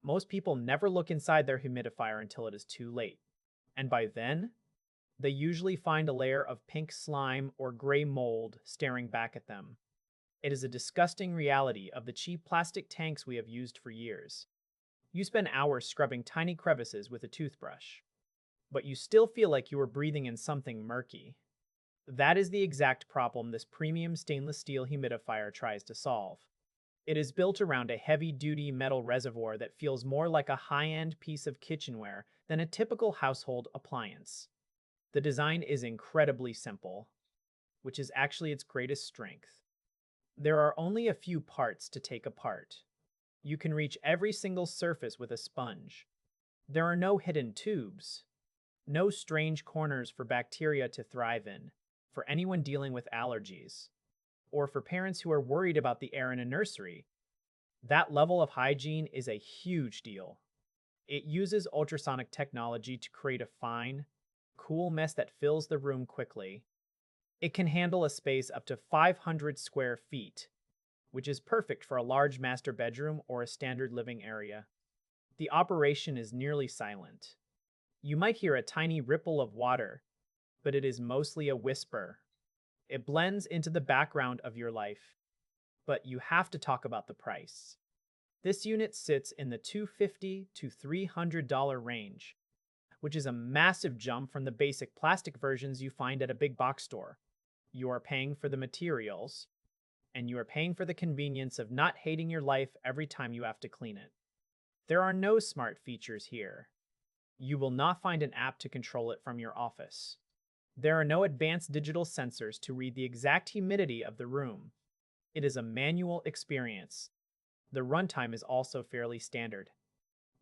Most people never look inside their humidifier until it is too late, and by then, they usually find a layer of pink slime or gray mold staring back at them. It is a disgusting reality of the cheap plastic tanks we have used for years. You spend hours scrubbing tiny crevices with a toothbrush, but you still feel like you are breathing in something murky. That is the exact problem this premium stainless steel humidifier tries to solve. It is built around a heavy-duty metal reservoir that feels more like a high-end piece of kitchenware than a typical household appliance. The design is incredibly simple, which is actually its greatest strength. There are only a few parts to take apart. You can reach every single surface with a sponge. There are no hidden tubes, no strange corners for bacteria to thrive in, for anyone dealing with allergies, or for parents who are worried about the air in a nursery. That level of hygiene is a huge deal. It uses ultrasonic technology to create a fine, cool mist that fills the room quickly. It can handle a space up to 500 square feet, which is perfect for a large master bedroom or a standard living area. The operation is nearly silent. You might hear a tiny ripple of water, but it is mostly a whisper. It blends into the background of your life. But you have to talk about the price. This unit sits in the $250 to $300 range, which is a massive jump from the basic plastic versions you find at a big box store. You are paying for the materials, and you are paying for the convenience of not hating your life every time you have to clean it. There are no smart features here. You will not find an app to control it from your office. There are no advanced digital sensors to read the exact humidity of the room. It is a manual experience. The runtime is also fairly standard,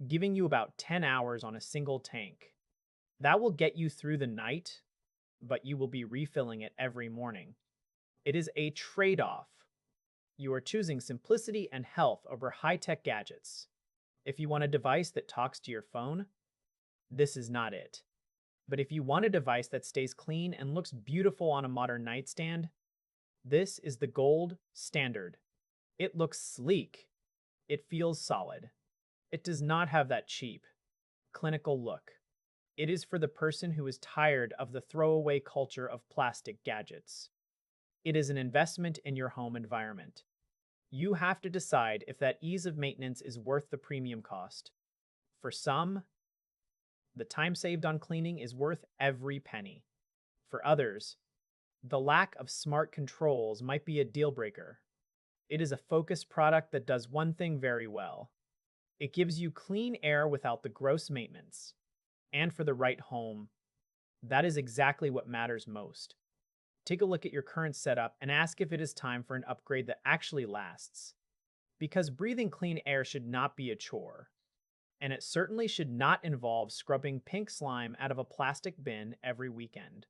giving you about 10 hours on a single tank. That will get you through the night, but you will be refilling it every morning. It is a trade-off. You are choosing simplicity and health over high-tech gadgets. If you want a device that talks to your phone, this is not it. But if you want a device that stays clean and looks beautiful on a modern nightstand, this is the gold standard. It looks sleek. It feels solid. It does not have that cheap, clinical look. It is for the person who is tired of the throwaway culture of plastic gadgets. It is an investment in your home environment. You have to decide if that ease of maintenance is worth the premium cost. For some, the time saved on cleaning is worth every penny. For others, the lack of smart controls might be a deal breaker. It is a focused product that does one thing very well. It gives you clean air without the gross maintenance. And for the right home, that is exactly what matters most. Take a look at your current setup and ask if it is time for an upgrade that actually lasts. Because breathing clean air should not be a chore. And it certainly should not involve scrubbing pink slime out of a plastic bin every weekend.